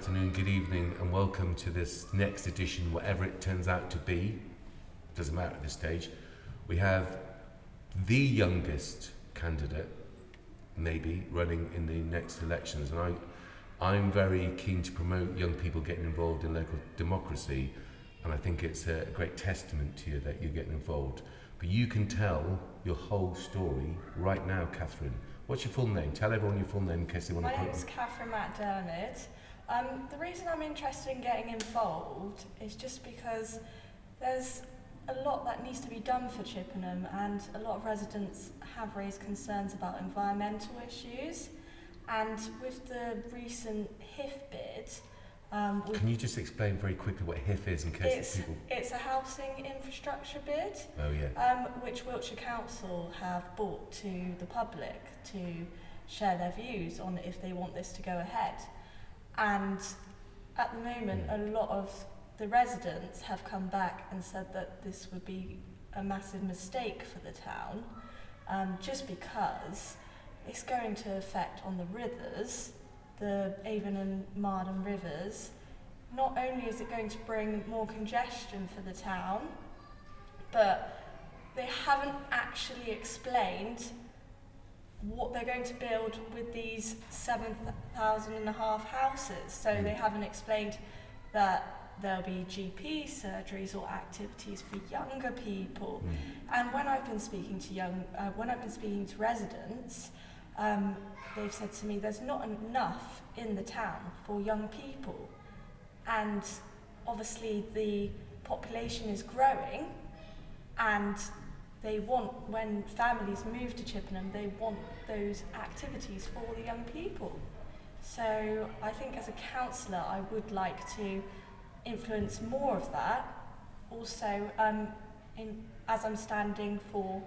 afternoon, good evening, and welcome to this next edition, whatever it turns out to be. Doesn't matter at this stage. We have the youngest candidate, maybe, running in the next elections, and I'm very keen to promote young people getting involved in local democracy, and I think it's a great testament to you that you're getting involved. But you can tell your whole story right now, Kathryn. What's your full name? Tell everyone your full name in case they want to My name is Kathryn Mcdermid. The reason I'm interested in getting involved is just because there's a lot that needs to be done for Chippenham, and a lot of residents have raised concerns about environmental issues. And with the recent HIF bid, Can you just explain very quickly what HIF is in case people... It's a housing infrastructure bid, Oh yeah. which Wiltshire Council have brought to the public to share their views on if they want this to go ahead. And at the moment, a lot of the residents have come back and said that this would be a massive mistake for the town, just because it's going to affect on the rivers, the Avon and Marden rivers. Not only is it going to bring more congestion for the town, but they haven't actually explained what they're going to build with these 7,500 houses. So they haven't explained that there'll be GP surgeries or activities for younger people. And when I've been speaking to residents, they've said to me there's not enough in the town for young people, and obviously the population is growing, and they want, when families move to Chippenham, they want those activities for the young people. So I think as a councillor I would like to influence more of that. Also, as I'm standing for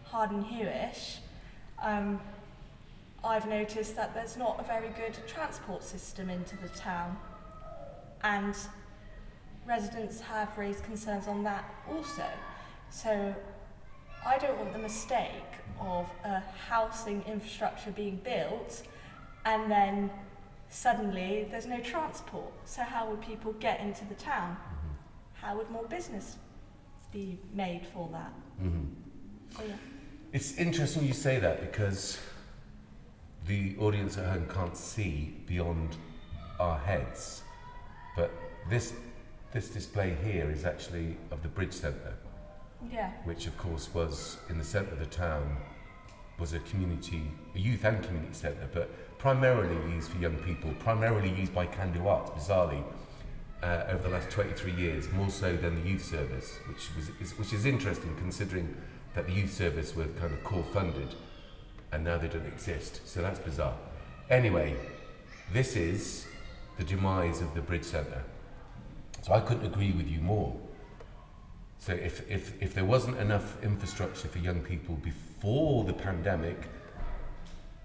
Harden Hewish, I've noticed that there's not a very good transport system into the town, and residents have raised concerns on that also. So I don't want the mistake of a housing infrastructure being built and then suddenly there's no transport. So how would people get into the town? How would more business be made for that? So, yeah. It's interesting you say that, because the audience at home can't see beyond our heads, but this display here is actually of the Bridge Centre, which of course was in the centre of the town, was a youth and community centre, but primarily used for young people, primarily used by Can-Do Arts, bizarrely, over the last 23 years, more so than the youth service, which is interesting considering that the youth service were kind of core funded and now they don't exist, so that's bizarre. Anyway, this is the demise of the Bridge Centre. So I couldn't agree with you more. So if there wasn't enough infrastructure for young people before the pandemic,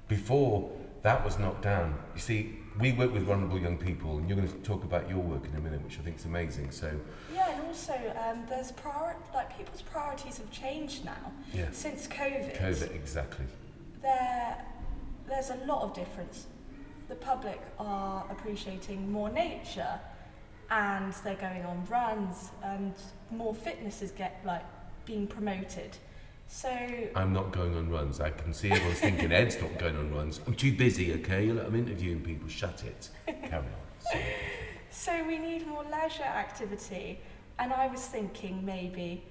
before that was knocked down, you see, we work with vulnerable young people, and you're going to talk about your work in a minute, which I think is amazing. So yeah, and also there's people's priorities have changed now since COVID. COVID, exactly. There's a lot of difference. The public are appreciating more nature, and they're going on runs, and more fitness is being promoted. So I'm not going on runs. I can see everyone's thinking Ed's not going on runs. I'm too busy, okay? I'm interviewing people. Shut it. Carry on. Sorry. So we need more leisure activity, and I was thinking maybe,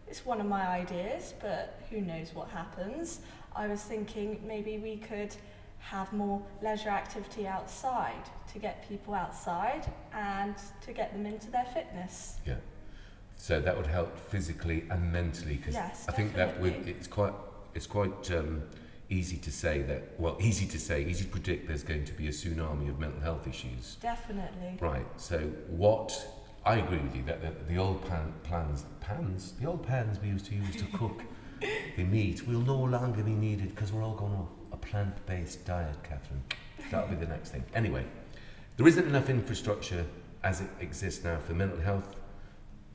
it's one of my ideas, but who knows what happens. I was thinking maybe we could have more leisure activity outside, to get people outside and to get them into their fitness. Yeah. So that would help physically and mentally, because yes, I think that it's quite easy to say that. Well, easy to predict there's going to be a tsunami of mental health issues. Definitely. Right. So I agree with you that the old the old pans we used to use to cook the meat will no longer be needed because we're all going on a plant-based diet, Kathryn. That'll be the next thing. Anyway, there isn't enough infrastructure as it exists now for mental health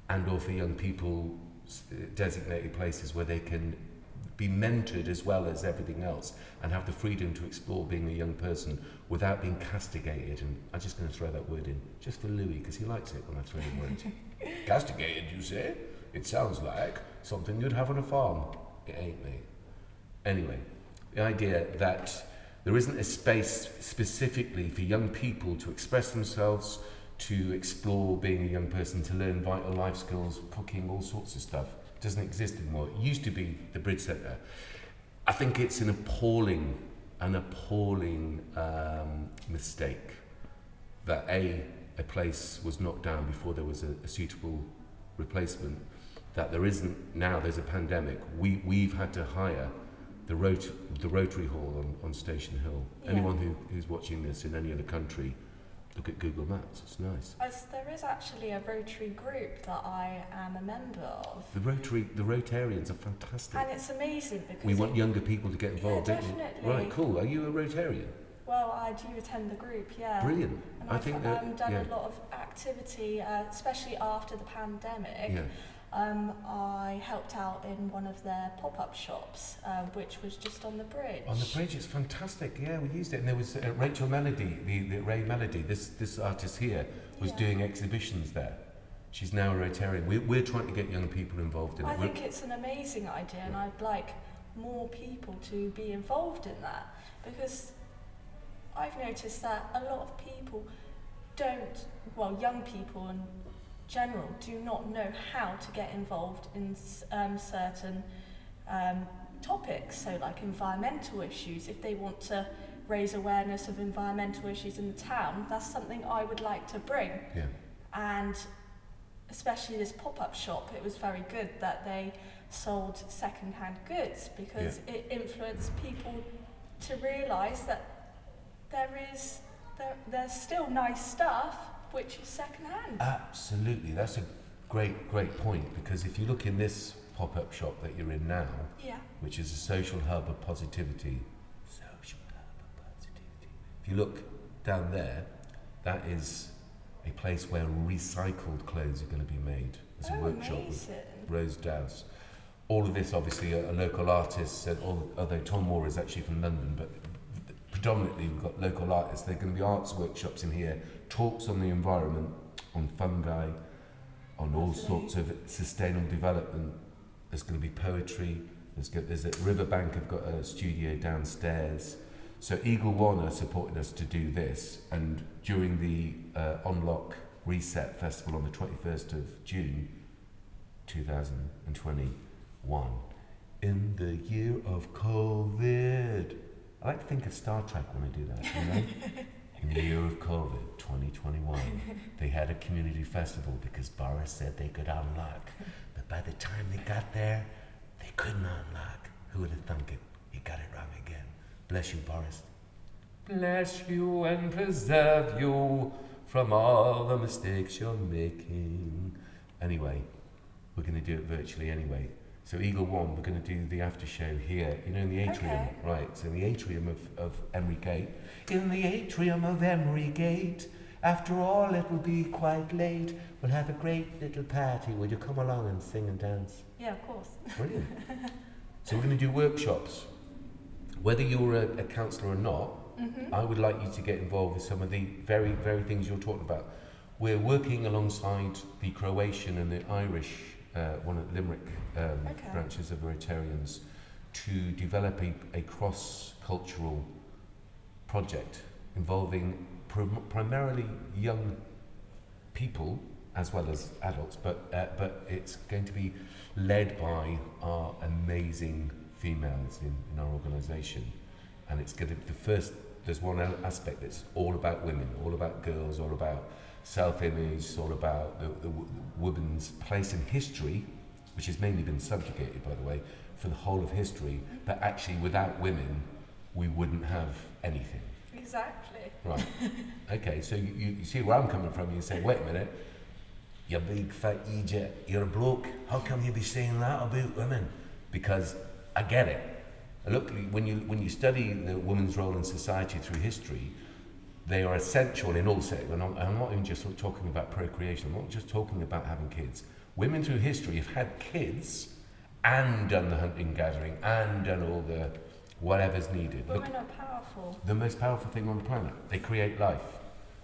and or for young people, designated places where they can be mentored as well as everything else, and have the freedom to explore being a young person without being castigated. And I'm just going to throw that word in, just for Louis, because he likes it when I throw in words. Castigated, you say? It sounds like something you'd have on a farm. It ain't, mate. Anyway, the idea that there isn't a space specifically for young people to express themselves, to explore being a young person, to learn vital life skills, cooking, all sorts of stuff, doesn't exist anymore. It used to be the Bridge Centre. I think it's an appalling mistake that a place was knocked down before there was a suitable replacement, that there isn't now. There's a pandemic. We've had to hire the Rotary Hall on Station Hill. Yeah. Anyone who's watching this in any other country, look at Google Maps. It's nice. There is actually a Rotary group that I am a member of. The Rotarians are fantastic. And it's amazing because we want younger people to get involved, yeah, don't you? definitely. Right, cool. Are you a Rotarian? Well, I do attend the group, yeah. Brilliant. And I've done a lot of activity, especially after the pandemic. Yeah. I helped out in one of their pop-up shops, which was just on the bridge. On the bridge, it's fantastic. Yeah, we used it, and there was Rachel Melody, the Ray Melody. This artist here was doing exhibitions there. She's now a Rotarian. We're trying to get young people involved in it. I think it's an amazing idea, and I'd like more people to be involved in that, because I've noticed that a lot of people young people in general do not know how to get involved in certain topics. So like environmental issues, if they want to raise awareness of environmental issues in the town, that's something I would like to bring. Yeah. And especially this pop-up shop, it was very good that they sold second-hand goods, because it influenced people to realise that there's still nice stuff which is second-hand. Absolutely, that's a great point, because if you look in this pop-up shop that you're in now, which is a social hub of positivity, if you look down there, that is a place where recycled clothes are going to be made. There's a workshop with Rose Dowse. All of this obviously are local artists, although Tom Moore is actually from London, but predominantly we've got local artists. There are going to be arts workshops in here, talks on the environment, on fungi, on all sorts of sustainable development. There's going to be poetry. There's at Riverbank, I've got a studio downstairs. So Eagle One are supporting us to do this, and during the Unlock Reset Festival on the 21st of June 2021, in the year of COVID, I like to think of Star Trek when I do that, you know? In the year of COVID, 2021, they had a community festival because Boris said they could unlock. But by the time they got there, they couldn't unlock. Who would have thunk it? He got it wrong again. Bless you, Boris. Bless you and preserve you from all the mistakes you're making. Anyway, we're going to do it virtually anyway. So Eagle One, we're going to do the after show here, you know, in the atrium, right? So in the atrium of Emery Gate. In the atrium of Emery Gate, after all, it will be quite late. We'll have a great little party. Would you come along and sing and dance? Yeah, of course. Brilliant. So we're going to do workshops. Whether you're a counsellor or not, I would like you to get involved with some of the very, very things you're talking about. We're working alongside the Croatian and the Irish, one of the Limerick branches of Rotarians, to develop a cross-cultural project involving primarily young people as well as adults, but it's going to be led by our amazing females in our organisation, and it's going to there's one aspect that's all about women, all about girls, all about self-image, all about the woman's place in history, which has mainly been subjugated, by the way, for the whole of history, but actually without women we wouldn't have anything. Exactly. Right. Okay, so you see where I'm coming from. You say, wait a minute, you big fat idiot, you're a bloke, how come you be saying that about women? Because I get it. Look, when you study the woman's role in society through history, they are essential in all settings. And I'm not even just talking about procreation, I'm not just talking about having kids. Women through history have had kids and done the hunting gathering and done all the whatever's needed. Women are powerful. The most powerful thing on the planet. They create life.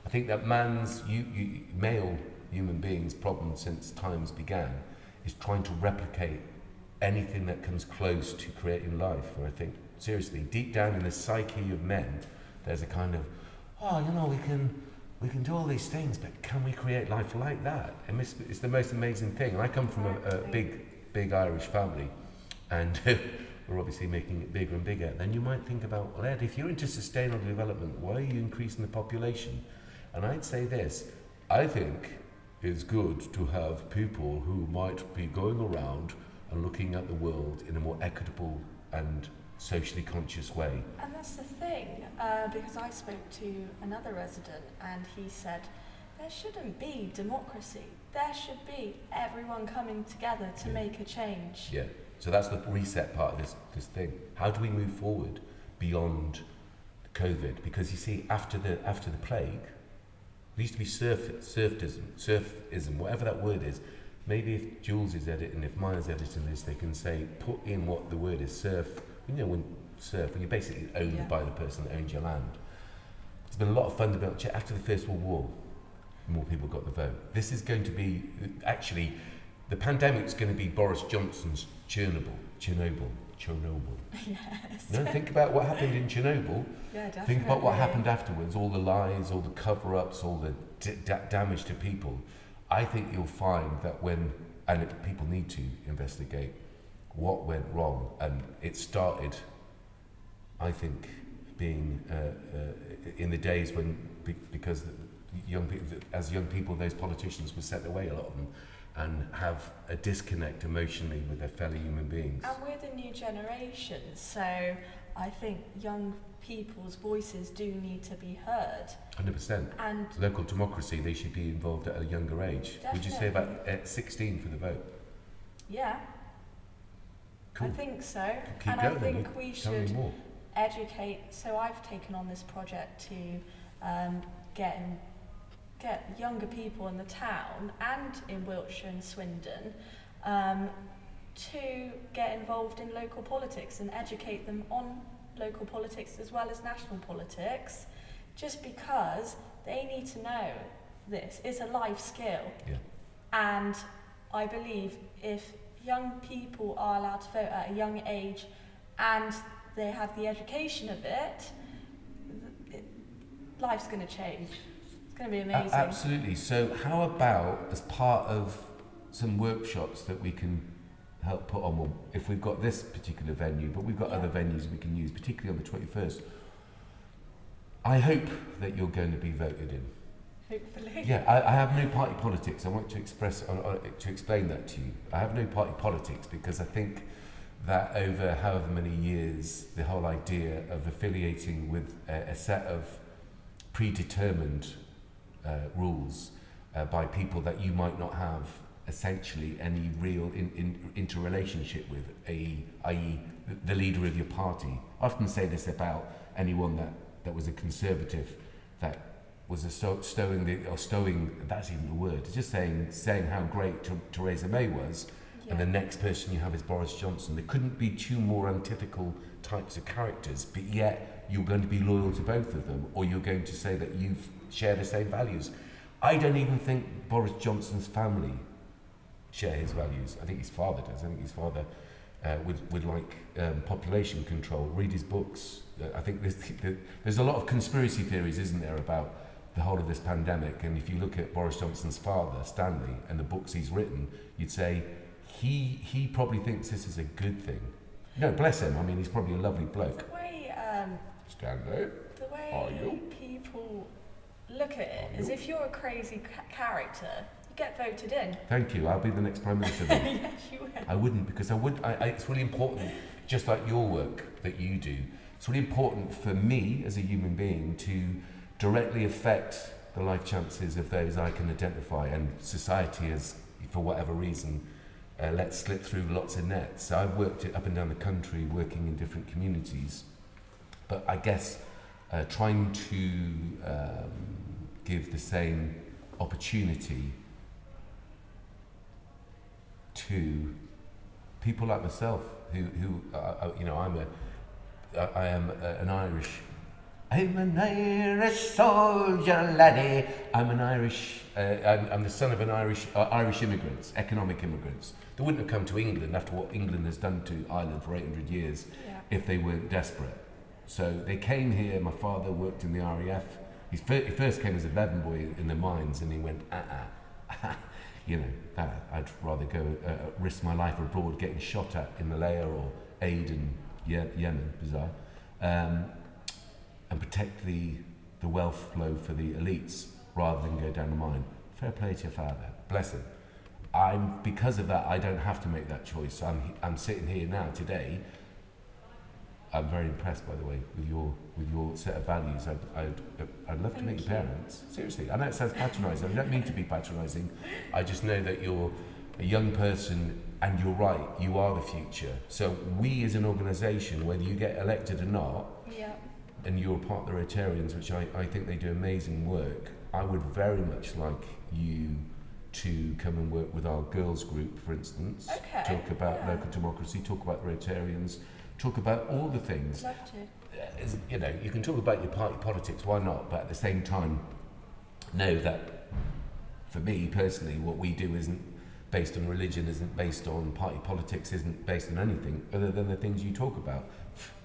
I think that male human beings' problem since times began is trying to replicate anything that comes close to creating life. Where I think, seriously, deep down in the psyche of men, there's a kind of, we can do all these things, but can we create life like that? And it's the most amazing thing. And I come from a big Irish family, and we're obviously making it bigger and bigger. Then you might think about, well, Ed, if you're into sustainable development, why are you increasing the population? And I'd say this, I think it's good to have people who might be going around and looking at the world in a more equitable and socially conscious way. And that's the thing, because I spoke to another resident and he said, there shouldn't be democracy. There should be everyone coming together to make a change. Yeah, so that's the reset part of this thing. How do we move forward beyond COVID? Because you see, after the plague, there used to be surfism, whatever that word is. Maybe if Jules is editing, if Maya's editing this, they can say, put in what the word is, surf. You know, when you're basically owned by the person that owns your land. There's been a lot of fundamental change. After the First World War, more people got the vote. This is going to be, actually, the pandemic is going to be Boris Johnson's Chernobyl. Yes. No, think about what happened in Chernobyl. Yeah, definitely. Think about what happened afterwards, all the lies, all the cover-ups, all the damage to people. I think you'll find that people need to investigate what went wrong, and it started, I think, being in the days when, because young people, those politicians were sent away, a lot of them, and have a disconnect emotionally with their fellow human beings. And we're the new generation, so I think young people's voices do need to be heard. 100%. And local democracy, they should be involved at a younger age. Definitely. Would you say about 16 for the vote? Yeah. Cool. I think so. Keep and going, I think we tell me should more. educate. So I've taken on this project to get younger people in the town and in Wiltshire and Swindon to get involved in local politics and educate them on local politics as well as national politics, just because they need to know this. It's a life skill. Yeah. And I believe if young people are allowed to vote at a young age and they have the education of it, life's going to change. It's going to be amazing. Absolutely. So how about, as part of some workshops that we can help put on, well, if we've got this particular venue, but we've got other venues we can use, particularly on the 21st, I hope that you're going to be voted in. Hopefully. Yeah, I have no party politics. I want to explain that to you. I have no party politics because I think that over however many years, the whole idea of affiliating with a set of predetermined rules by people that you might not have essentially any real interrelationship with, i.e. the leader of your party. I often say this about anyone that was a conservative, that was stowing, that's even the word, it's just saying how great Theresa May was, and the next person you have is Boris Johnson. There couldn't be two more antithetical types of characters, but yet you're going to be loyal to both of them, or you're going to say that you share the same values. I don't even think Boris Johnson's family share his values. I think his father does. I think his father would like population control, read his books. I think there's a lot of conspiracy theories, isn't there, about the whole of this pandemic. And if you look at Boris Johnson's father, Stanley, and the books he's written, you'd say he probably thinks this is a good thing. No, bless him. I mean, he's probably a lovely bloke. The way Stanley, the way are you? people look at it is if you're a crazy character, you get voted in. Thank you. I'll be the next Prime Minister then. Yes, you will. I wouldn't, because it's really important, just like your work that you do, it's really important for me as a human being to directly affect the life chances of those I can identify, and society has, for whatever reason, let slip through lots of nets. So I've worked it up and down the country, working in different communities, but I guess trying to give the same opportunity to people like myself who you know, I am an Irish. I'm an Irish soldier, laddie. I'm the son of an Irish immigrants, economic immigrants. They wouldn't have come to England after what England has done to Ireland for 800 years if they weren't desperate. So they came here. My father worked in the RAF. He first came as a Bevan boy in the mines, and he went, you know, I'd rather go risk my life abroad getting shot at in Malaya or aid in Yemen, bizarre, and protect the wealth flow for the elites rather than go down the mine. Fair play to your father, bless him. Because of that, I don't have to make that choice. I'm sitting here now today. I'm very impressed, by the way, with your set of values. I'd love to meet your parents. Seriously, I know it sounds patronising. I don't mean to be patronising. I just know that you're a young person, and you're right. You are the future. So we, as an organisation, whether you get elected or not, and you're part of the Rotarians, which I think they do amazing work. I would very much like you to come and work with our girls group, for instance. Okay. Talk about local democracy. Talk about the Rotarians. Talk about all the things. Love to. You know, you can talk about your party politics, why not? But at the same time, know that for me personally, what we do isn't based on religion, isn't based on party politics, isn't based on anything other than the things you talk about.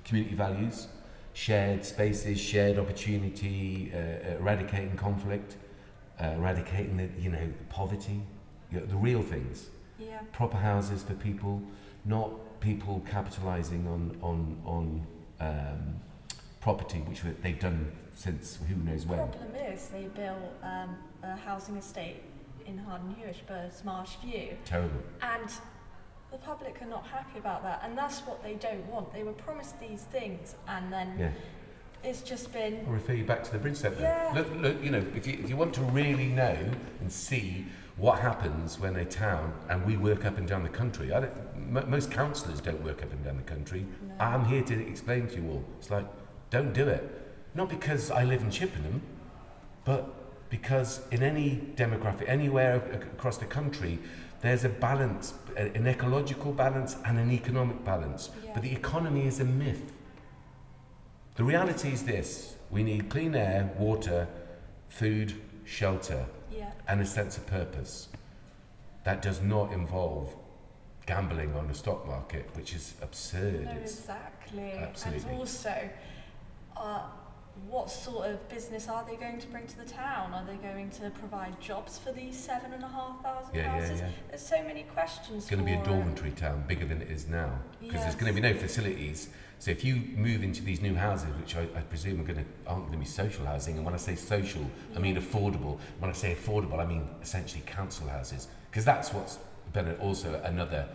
Community values, shared spaces, shared opportunity, eradicating conflict, eradicating the poverty, the real things. Yeah. Proper houses for people, not people capitalising on property, which they've done since who knows when. The problem is they built a housing estate in Harden Hewish, Marsh View. Terrible. And the public are not happy about that, and that's what they don't want. They were promised these things, and then it's just been... I'll refer you back to the Bridge Centre. Yeah. Look, you know, if you want to really know and see what happens when a town, and we work up and down the country. Most councillors don't work up and down the country. No. I'm here to explain to you all. It's like, don't do it. Not because I live in Chippenham, but because in any demographic, anywhere across the country, there's a balance, an ecological balance and an economic balance. Yeah. But the economy is a myth. The reality is this: we need clean air, water, food, shelter, and a sense of purpose. That does not involve gambling on the stock market, which is absurd. No, exactly. Absolutely. And also, what sort of business are they going to bring to the town? Are they going to provide jobs for these 7,500 houses? There's so many questions. It's going to be a dormitory town, bigger than it is now, because there's going to be no facilities. So if you move into these new houses, which I presume aren't going to be social housing, and when I say social, I mean affordable. When I say affordable, I mean essentially council houses, because that's what's been also another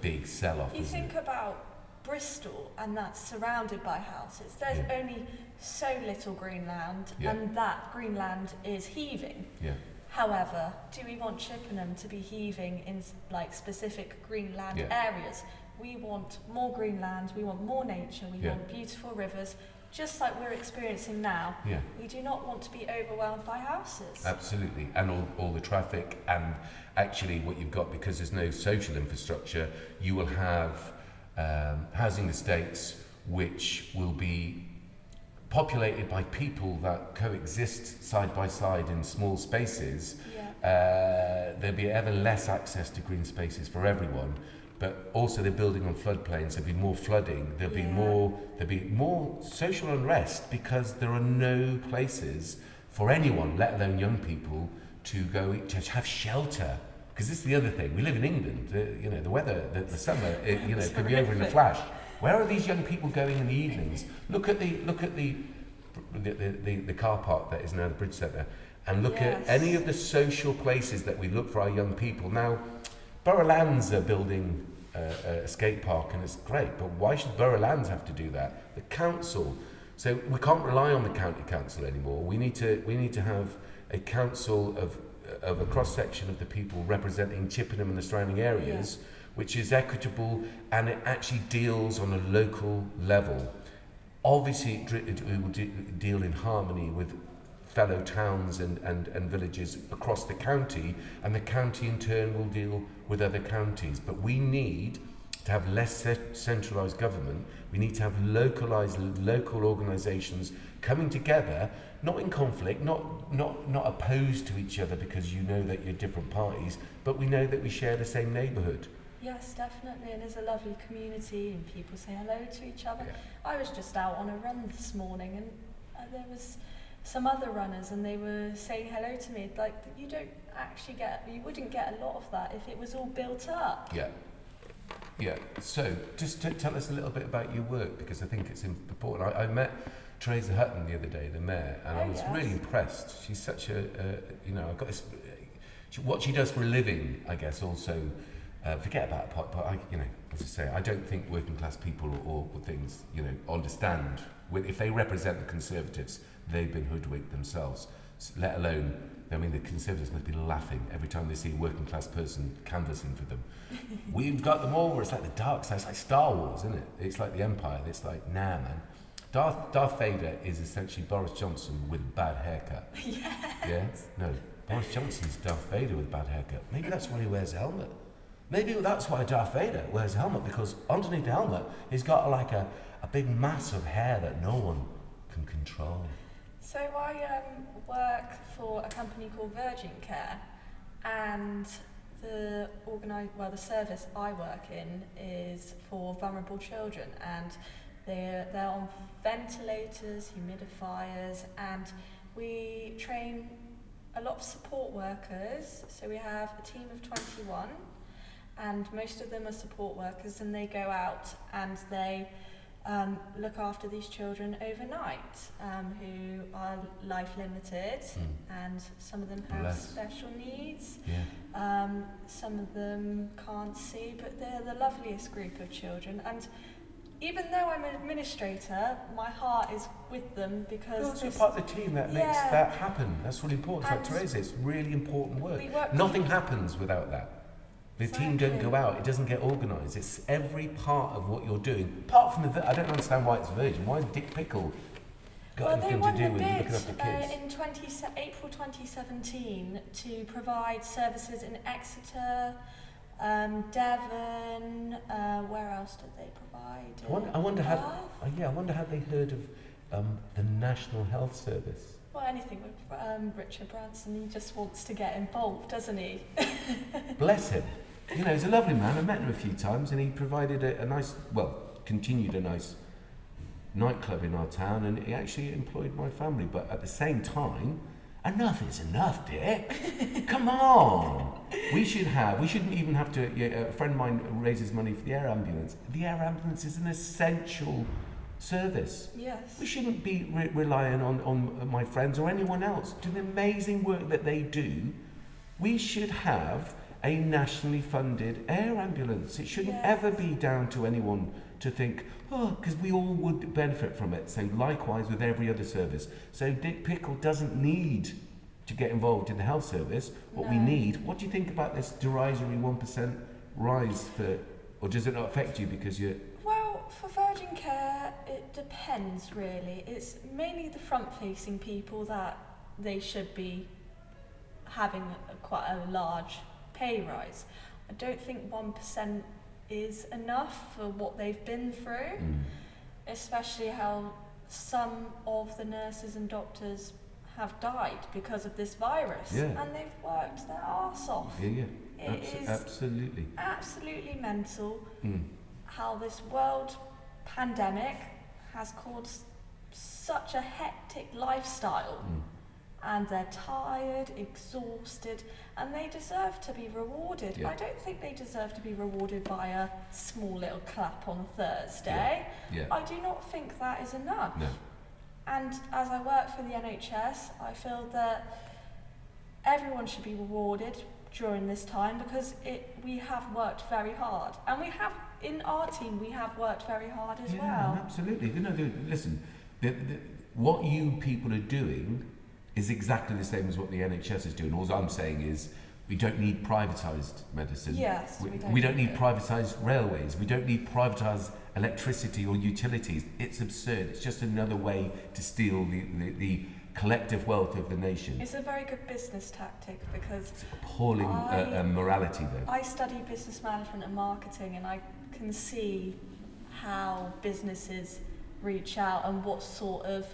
big sell-off. You think about Bristol, and that's surrounded by houses. There's only so little greenland, and that greenland is heaving. Yeah. However, do we want Chippenham to be heaving in like specific greenland areas? We want more greenland, we want more nature, we want beautiful rivers, just like we're experiencing now. Yeah. We do not want to be overwhelmed by houses. Absolutely, and all the traffic, and actually what you've got, because there's no social infrastructure, you will have housing estates which will be populated by people that coexist side by side in small spaces. There'll be ever less access to green spaces for everyone, but also they're building on floodplains. There'll be more flooding. There'll be more social unrest, because there are no places for anyone, let alone young people, to go to have shelter. Because this is the other thing. We live in England. The weather, the summer, could be over in a flash. Where are these young people going in the evenings? Look at the car park that is now the Bridge Centre, and look at any of the social places that we look for our young people. Now, Borough Lands are building a skate park, and it's great, but why should Borough Lands have to do that? The council. So we can't rely on the county council anymore. We need to have a council of a cross section of the people representing Chippenham and the surrounding areas, which is equitable, and it actually deals on a local level. Obviously, it will deal in harmony with fellow towns and villages across the county, and the county in turn will deal with other counties. But we need to have less centralised government, we need to have local organisations coming together, not in conflict, not opposed to each other because you know that you're different parties, but we know that we share the same neighbourhood. Yes, definitely, and it's a lovely community and people say hello to each other. Yeah. I was just out on a run this morning and there was some other runners and they were saying hello to me. Like, you wouldn't get a lot of that if it was all built up. Yeah. Yeah, so just tell us a little bit about your work, because I think it's important. I met Teresa Hutton the other day, the mayor, and I was really impressed. She's such I've got this, what she does for a living, I guess, also, forget about it, but as I say, I don't think working class people or things, understand, if they represent the Conservatives, they've been hoodwinked themselves, let alone, the Conservatives must be laughing every time they see a working class person canvassing for them. We've got them all, where it's like the dark side, it's like Star Wars, isn't it? It's like the Empire, it's like, nah, man. Darth Vader is essentially Boris Johnson with a bad haircut. Yes. Yeah? No, Boris Johnson's Darth Vader with a bad haircut. Maybe that's why he wears a helmet. Maybe that's why Darth Vader wears a helmet, because underneath the helmet, he's got like a big mass of hair that no one can control. So I work for a company called Virgin Care, and the service I work in is for vulnerable children, and they're on ventilators, humidifiers, and we train a lot of support workers. So we have a team of 21, and most of them are support workers, and they go out and they look after these children overnight, who are life limited, and some of them have special needs. Yeah. Some of them can't see, but they're the loveliest group of children. And even though I'm an administrator, my heart is with them because you're part of the team that makes that happen. That's really important. Like Teresa, it's really important work. Nothing happens without that. The team don't go out, it doesn't get organised. It's every part of what you're doing. Apart from I don't understand why it's Virgin. Why has Dick Pickle got anything to do with looking after kids? In April 2017 to provide services in Exeter, Devon, where else did they provide? I wonder how they heard of the National Health Service. Well, anything with Richard Branson, he just wants to get involved, doesn't he? Bless him. He's a lovely man. I met him a few times, and he provided continued a nice nightclub in our town, and he actually employed my family. But at the same time, enough is enough, Dick. Come on. We shouldn't even have to. A friend of mine raises money for the air ambulance. The air ambulance is an essential service. Yes. We shouldn't be relying on my friends or anyone else to the amazing work that they do. We should have a nationally funded air ambulance. It shouldn't ever be down to anyone to think, because we all would benefit from it. So likewise with every other service. So Dick Pickle doesn't need to get involved in the health service. What we need, what do you think about this derisory 1% rise or does it not affect you because you're... Well, for Virgin Care, it depends really. It's mainly the front-facing people that they should be having quite a large pay rise. I don't think 1% is enough for what they've been through, especially how some of the nurses and doctors have died because of this virus, and they've worked their arse off. It is absolutely mental how this world pandemic has caused such a hectic lifestyle. And they're tired, exhausted, and they deserve to be rewarded. I don't think they deserve to be rewarded by a small little clap on a Thursday. I do not think that is enough. No. And as I work for the NHS, I feel that everyone should be rewarded during this time because we have worked very hard. And we have, in our team, we have worked very hard as well. Absolutely. Listen, what you people are doing is exactly the same as what the NHS is doing. All I'm saying is we don't need privatised medicine. Yes, we don't need privatised railways. We don't need privatised electricity or utilities. It's absurd. It's just another way to steal the collective wealth of the nation. It's a very good business tactic because... It's appalling morality though. I study business management and marketing, and I can see how businesses reach out and what sort of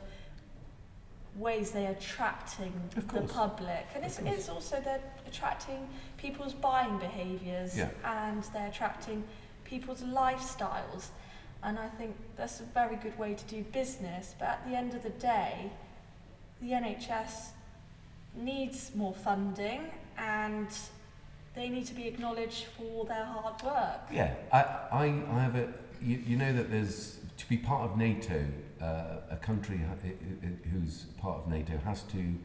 ways they're attracting the public. And it's also they're attracting people's buying behaviours and they're attracting people's lifestyles. And I think that's a very good way to do business. But at the end of the day, the NHS needs more funding and they need to be acknowledged for their hard work. Yeah, I have a, you know that there's, to be part of NATO, a country who's part of NATO has to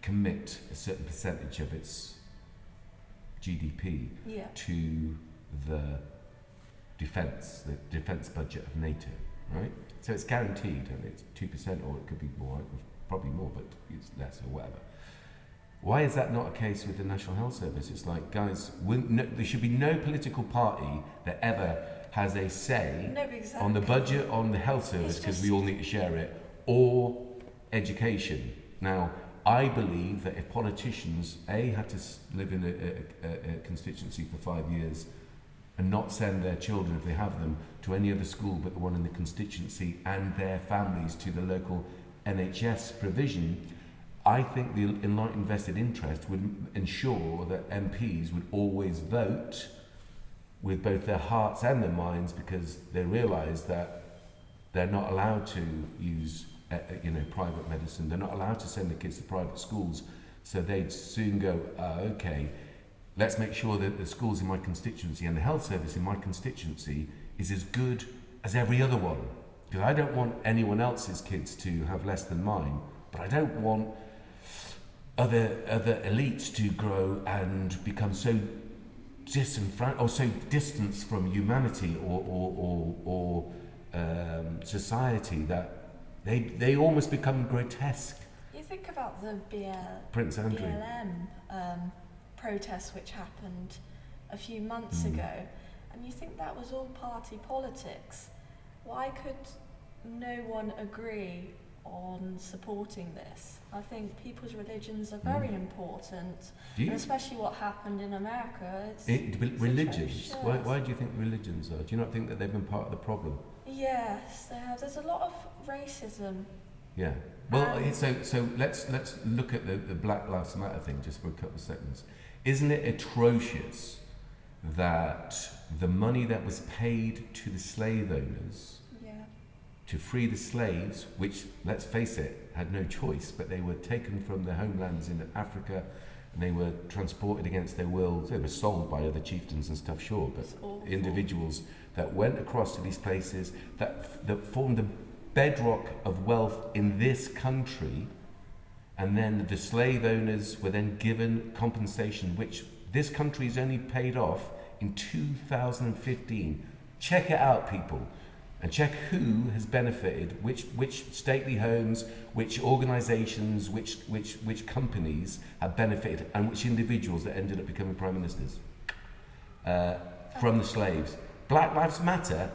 commit a certain percentage of its GDP to the defence budget of NATO, right? So it's guaranteed, and it's 2% or it could be more, probably more, but it's less or whatever. Why is that not a case with the National Health Service? It's like, guys, there should be no political party that ever has a say on the budget, on the health service, because we all need to share it, or education. Now, I believe that if politicians, had to live in a constituency for 5 years and not send their children, if they have them, to any other school but the one in the constituency and their families to the local NHS provision, I think the enlightened vested interest would ensure that MPs would always vote with both their hearts and their minds, because they realise that they're not allowed to use private medicine. They're not allowed to send their kids to private schools. So they'd soon go, okay, let's make sure that the schools in my constituency and the health service in my constituency is as good as every other one. Because I don't want anyone else's kids to have less than mine, but I don't want other elites to grow and become so disenfranchised or so distanced from humanity or society that they almost become grotesque. You think about the Prince Andrew. BLM protests which happened a few months ago, and you think that was all party politics. Why could no one agree on supporting this? I think people's religions are very important, and especially what happened in America. Religions? Why do you think religions are? Do you not think that they've been part of the problem? Yes, they have. There's a lot of racism. Yeah. Well, so let's look at the Black Lives Matter thing just for a couple of seconds. Isn't it atrocious that the money that was paid to the slave owners to free the slaves, which, let's face it, had no choice, but they were taken from their homelands in Africa and they were transported against their will. They were sold by other chieftains and stuff, sure, but individuals that went across to these places that formed the bedrock of wealth in this country, and then the slave owners were then given compensation, which this country's only paid off in 2015. Check it out, people. And check who has benefited, which stately homes, which organisations, which companies have benefited, and which individuals that ended up becoming prime ministers from the slaves. Black Lives Matter,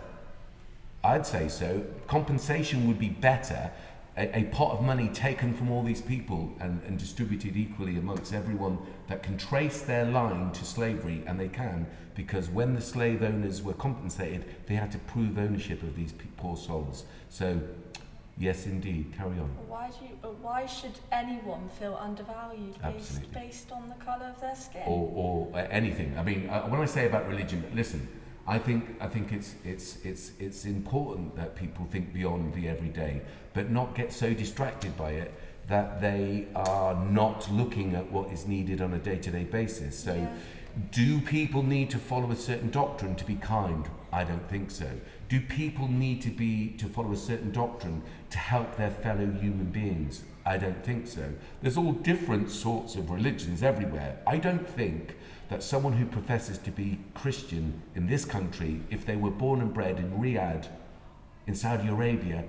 I'd say so. Compensation would be better. A pot of money taken from all these people and distributed equally amongst everyone that can trace their line to slavery, and they can, because when the slave owners were compensated, they had to prove ownership of these poor souls. So, yes, indeed, carry on. Why should anyone feel undervalued based on the colour of their skin? Or anything. I mean, when I say about religion, listen, I think it's important that people think beyond the everyday, but not get so distracted by it that they are not looking at what is needed on a day-to-day basis. So, do people need to follow a certain doctrine to be kind? I don't think so. Do people need to follow a certain doctrine to help their fellow human beings? I don't think so. There's all different sorts of religions everywhere. I don't think that someone who professes to be Christian in this country, if they were born and bred in Riyadh, in Saudi Arabia,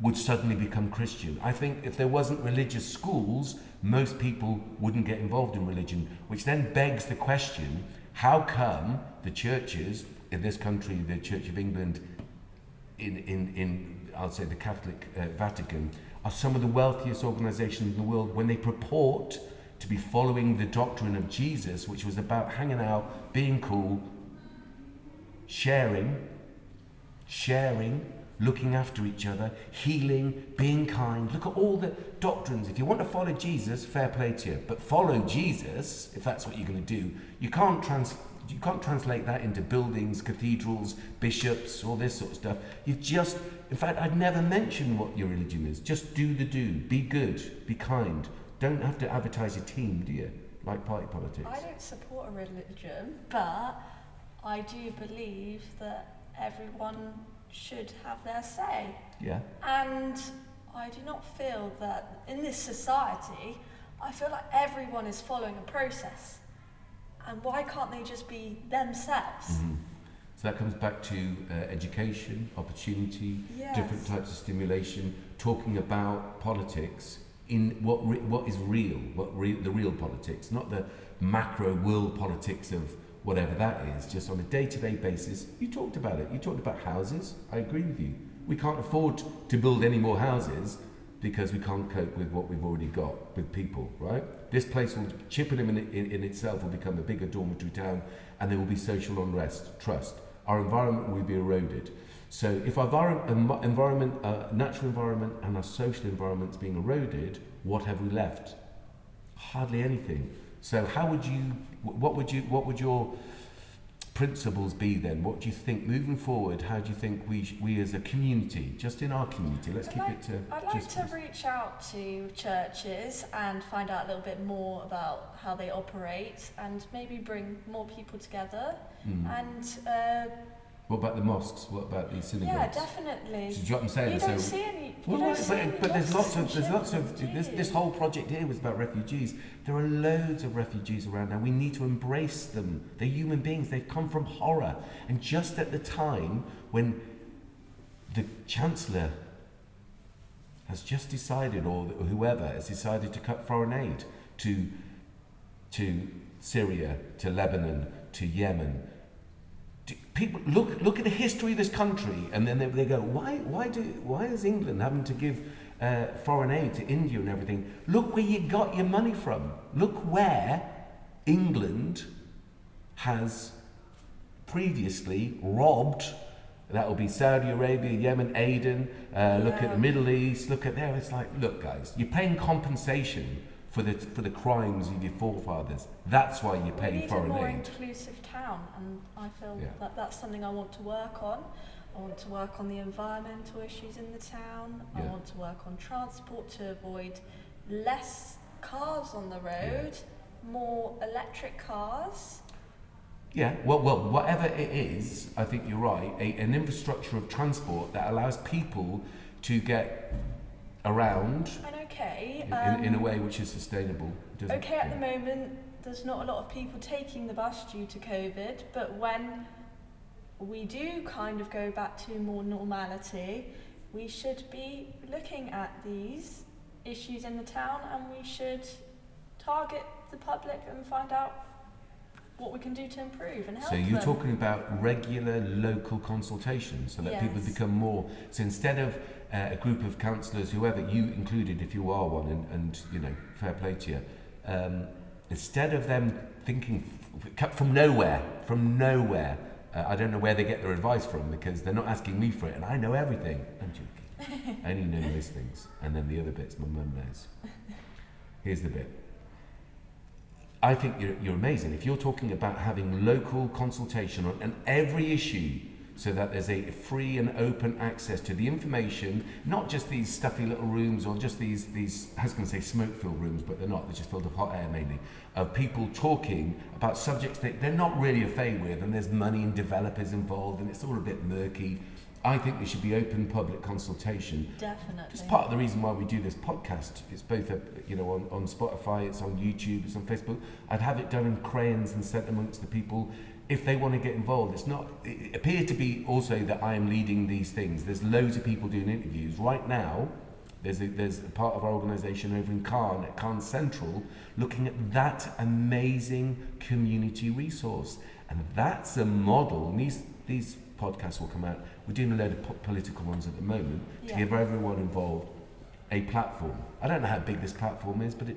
would suddenly become Christian. I think if there wasn't religious schools, most people wouldn't get involved in religion, which then begs the question, how come the churches in this country, the Church of England, in I'll say the Catholic Vatican, are some of the wealthiest organisations in the world when they purport to be following the doctrine of Jesus, which was about hanging out, being cool, sharing, looking after each other, healing, being kind. Look at all the doctrines. If you want to follow Jesus, fair play to you. But follow Jesus, if that's what you're going to do, you can't translate that into buildings, cathedrals, bishops, all this sort of stuff. In fact, I'd never mention what your religion is. Just do the do. Be good. Be kind. Don't have to advertise your team, do you? Like party politics. I don't support a religion, but I do believe that everyone should have their say. Yeah. And I do not feel that in this society, I feel like everyone is following a process. And why can't they just be themselves? Mm-hmm. So that comes back to education, opportunity, Yes. different types of stimulation, talking about politics in what is real, the real politics, not the macro world politics of whatever that is, just on a day-to-day basis. You talked about it. You talked about houses. I agree with you. We can't afford to build any more houses because we can't cope with what we've already got with people, right? This place will, Chippenham in itself will become a bigger dormitory town, and there will be social unrest, trust. Our environment will be eroded. So if our natural environment and our social environment is being eroded, what have we left? Hardly anything. So what would your principles be then? What do you think moving forward? How do you think we as a community, just in our community, let's keep it to... I'd like to reach out to churches and find out a little bit more about how they operate and maybe bring more people together. And what about the mosques? What about the synagogues? yeah, definitely. So do you know what I'm saying? You don't see any. But there's lots of this whole project here was about refugees. There are loads of refugees around now. We need to embrace them. They're human beings. They've come from horror. And just at the time when the Chancellor has just decided, or whoever has decided to cut foreign aid to Syria, to Lebanon, to Yemen. People look at the history of this country, and then they go, why is England having to give foreign aid to India and everything? Look where you got your money from. Look where England has previously robbed. That will be Saudi Arabia, Yemen, Aden. Look at the Middle East. Look at there. It's like, look, guys, you're paying compensation for the crimes of your forefathers. That's why you pay foreign aid. We need a more inclusive town, and I feel that that's something I want to work on. I want to work on the environmental issues in the town. I want to work on transport to avoid less cars on the road, more electric cars. Yeah, well, whatever it is, I think you're right. An infrastructure of transport that allows people to get around. And okay. In a way which is sustainable. Okay, at the moment, there's not a lot of people taking the bus due to COVID, but when we do kind of go back to more normality, we should be looking at these issues in the town, and we should target the public and find out what we can do to improve and help them. So you're talking about regular local consultations so that people become more... So instead of a group of councillors, whoever you included, if you are one, and you know, fair play to you, instead of them thinking from nowhere, I don't know where they get their advice from, because they're not asking me for it, and I know everything. I'm joking. I only know those things, and then the other bits my mum knows. Here's the bit. I think you're amazing. If you're talking about having local consultation on every issue, so that there's a free and open access to the information, not just these stuffy little rooms or just these I was going to say smoke-filled rooms, but they're not, they're just filled with hot air mainly, of people talking about subjects that they're not really au fait with, and there's money and developers involved, and it's all a bit murky. I think there should be open public consultation. Definitely. It's part of the reason why we do this podcast. It's both, on Spotify, it's on YouTube, it's on Facebook. I'd have it done in crayons and sent amongst the people if they want to get involved. It appeared to be also that I am leading these things. There's loads of people doing interviews. Right now, there's a part of our organisation over in Cairn, at Cairn Central, looking at that amazing community resource. And that's a model. And these podcasts will come out. We're doing a load of political ones at the moment to give everyone involved a platform. I don't know how big this platform is, but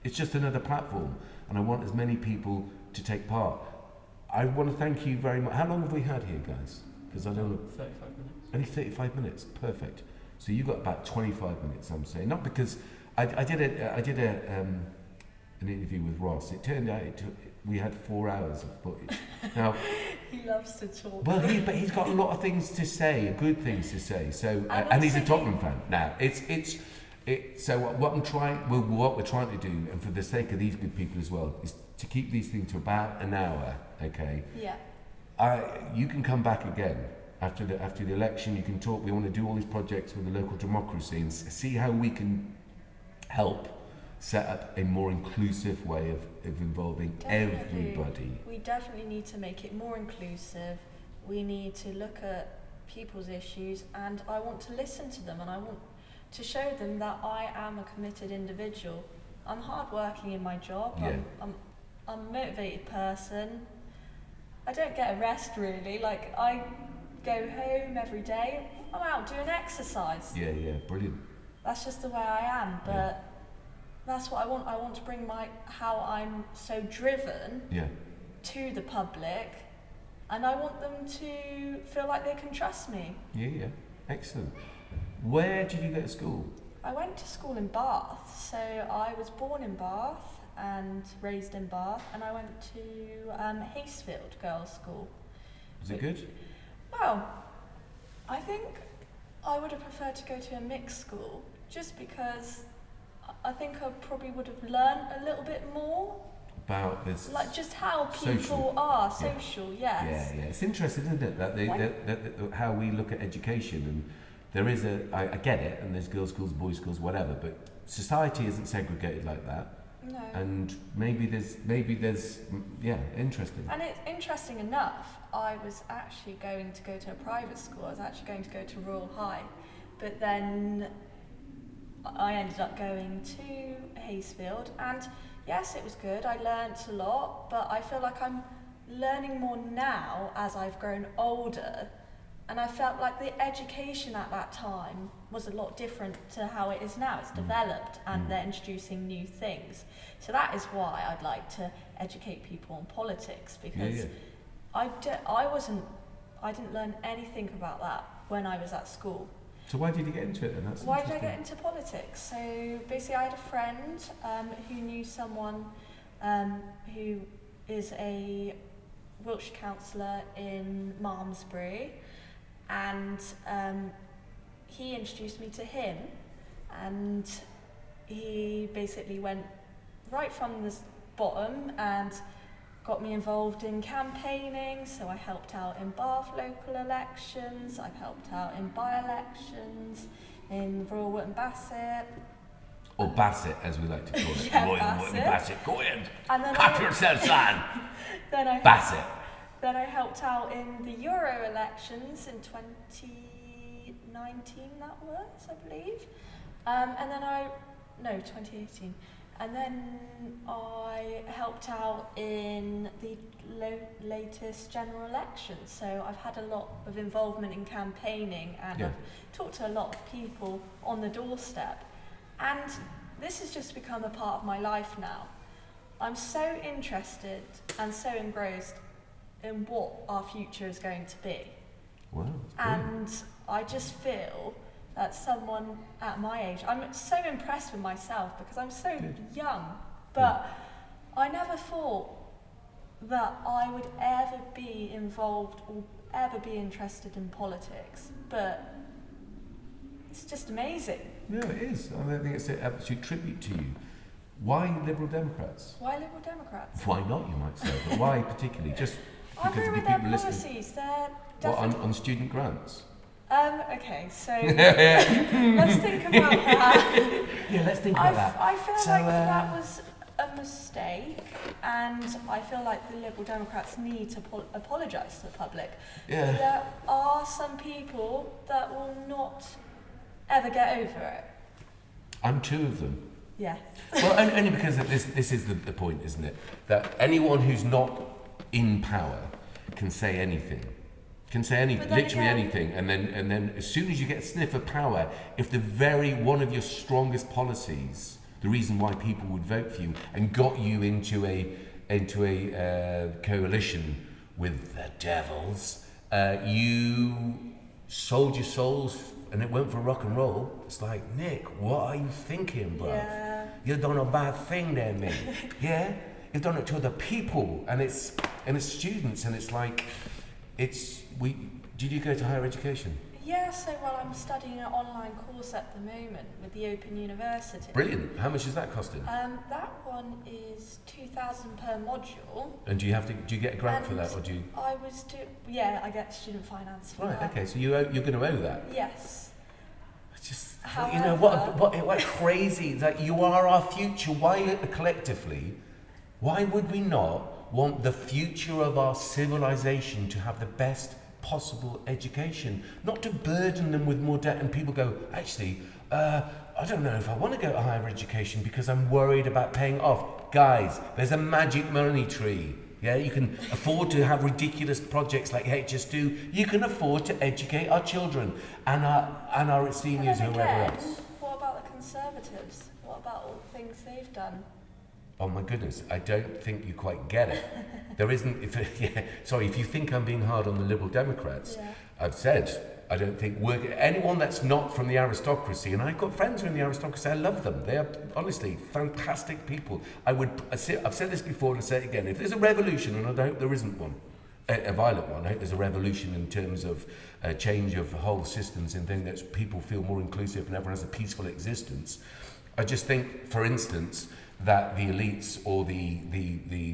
it's just another platform. And I want as many people to take part. I want to thank you very much. How long have we had here, guys? Because I don't know. 35 minutes. Only 35 minutes. Perfect. So you got about 25 minutes. I'm saying not because I did an interview with Ross. It turned out we had 4 hours of footage. Now He loves to talk. well, but he's got a lot of things to say, good things to say. So and he's a Tottenham fan. Now so what we're trying to do, and for the sake of these good people as well, is to keep these things to about an hour. Okay. Yeah. You can come back again after the election. You can talk. We want to do all these projects with the local democracy and see how we can help set up a more inclusive way of involving everybody. We definitely need to make it more inclusive. We need to look at people's issues, and I want to listen to them, and I want to show them that I am a committed individual. I'm hardworking in my job. Yeah. I'm a motivated person. I don't get a rest really. Like, I go home every day. I'm out doing exercise. Yeah, brilliant. That's just the way I am. But that's what I want. I want to bring how I'm so driven to the public, and I want them to feel like they can trust me. Yeah, excellent. Where did you go to school? I went to school in Bath, so I was born in Bath and raised in Bath, and I went to Hastefield Girls' School. Was it good? Well, I think I would have preferred to go to a mixed school, just because I think I probably would have learned a little bit more about this, like just how people social. are social. Yes. Yeah. It's interesting, isn't it, that how we look at education, and there is I get it, and there's girls' schools, boys' schools, whatever, but society isn't segregated like that. No. And maybe there's interesting. And it's interesting enough, I was actually going to go to a private school. I was actually going to go to Royal High, but then I ended up going to Hastefield, and yes, it was good. I learnt a lot, but I feel like I'm learning more now as I've grown older, and I felt like the education at that time was a lot different to how it is now. It's developed, and they're introducing new things. So that is why I'd like to educate people on politics, because I didn't learn anything about that when I was at school. So why did you get into it then? Why did I get into politics? So basically I had a friend who knew someone who is a Wiltshire councillor in Malmesbury, and he introduced me to him, and he basically went right from the bottom and got me involved in campaigning. So I helped out in Bath local elections, I've helped out in by-elections, in Royal Wootton Bassett. Or Bassett, as we like to call it. Yeah, Royal Wootton Bassett. Go in. And then Cut yourself, son. Bassett. Then I helped out in the Euro elections in 2019, that was, I believe. And then 2018. And then I helped out in the latest general election. So I've had a lot of involvement in campaigning, and I've talked to a lot of people on the doorstep. And this has just become a part of my life now. I'm so interested and so engrossed in what our future is going to be. Wow. And I just feel that someone at my age, I'm so impressed with myself because I'm so young, but I never thought that I would ever be involved or ever be interested in politics, but it's just amazing. No, it is. I think it's an absolute tribute to you. Why Liberal Democrats? Why Liberal Democrats? Why not, you might say, but why particularly? Just I because agree of the with their people listening? policies. They're What, definitely... on student grants? Okay, so let's think about that. Yeah, let's think about that. I feel like that was a mistake, and I feel like the Liberal Democrats need to apologise to the public. Yeah. There are some people that will not ever get over it. I'm two of them. Yeah. Well, only because this is the point, isn't it? That anyone who's not in power can say anything. Can say literally anything, and then as soon as you get a sniff of power, if the very one of your strongest policies, the reason why people would vote for you and got you into a coalition with the devils, you sold your souls and it went for rock and roll. It's like, Nick, what are you thinking, bruv? Yeah. You've done a bad thing there, mate. Yeah? You've done it to other people, and it's students, and it's like, did you go to higher education? Yeah, so I'm studying an online course at the moment with the Open University. Brilliant. How much is that costing? That one is $2,000 per module. And do you get a grant for that, or do you? I get student finance for Right. that. Okay. So you're going to owe that. Yes. It's just, However, you know what crazy that you are our future. Why collectively? Why would we not want the future of our civilization to have the best possible education, not to burden them with more debt? And people go, actually, I don't know if I want to go to higher education because I'm worried about paying off. Guys, there's a magic money tree. Yeah, you can afford to have ridiculous projects like HS2. You can afford to educate our children and our seniors and whoever else. What about the Conservatives? What about all the things they've done? Oh my goodness, I don't think you quite get it. There isn't, if you think I'm being hard on the Liberal Democrats, Yeah. I've said, I don't think anyone that's not from the aristocracy, and I've got friends who are in the aristocracy, I love them. They are honestly fantastic people. I've said this before and I say it again, if there's a revolution, and I hope there isn't one, a violent one, I hope there's a revolution in terms of a change of whole systems and things that people feel more inclusive and everyone has a peaceful existence. I just think, for instance, that the elites or the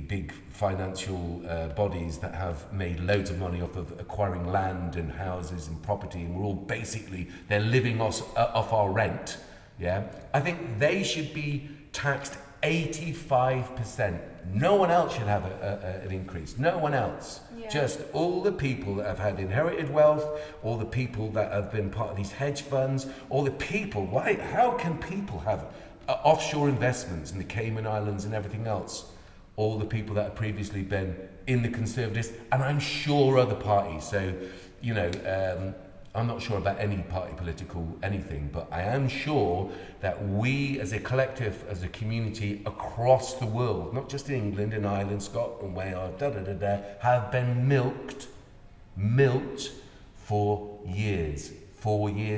big financial bodies that have made loads of money off of acquiring land and houses and property, and we're all basically, they're living off our rent, yeah? I think they should be taxed 85%. No one else should have an increase. No one else. Yeah. Just all the people that have had inherited wealth, all the people that have been part of these hedge funds, all the people. How can people have offshore investments in the Cayman Islands and everything else? All the people that have previously been in the Conservatives, and I'm sure other parties. So, I'm not sure about any party political anything, but I am sure that we as a collective, as a community across the world, not just in England, in Ireland, Scotland, Wales, have been milked for years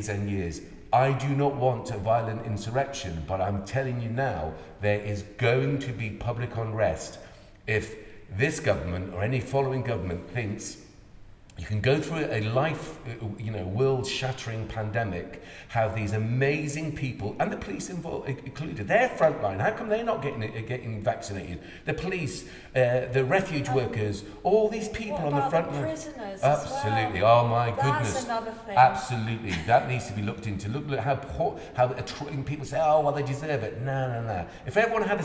and years. I do not want a violent insurrection, but I'm telling you now, there is going to be public unrest if this government or any following government thinks you can go through a world-shattering pandemic, have these amazing people, and the police included, they're frontline. How come they're not getting vaccinated? The police, the refuge workers, all these people on the front line. Prisoners Absolutely. as well? Oh my goodness. That's another thing. Absolutely. That needs to be looked into. Look how people say, oh, well, they deserve it. No. If everyone had the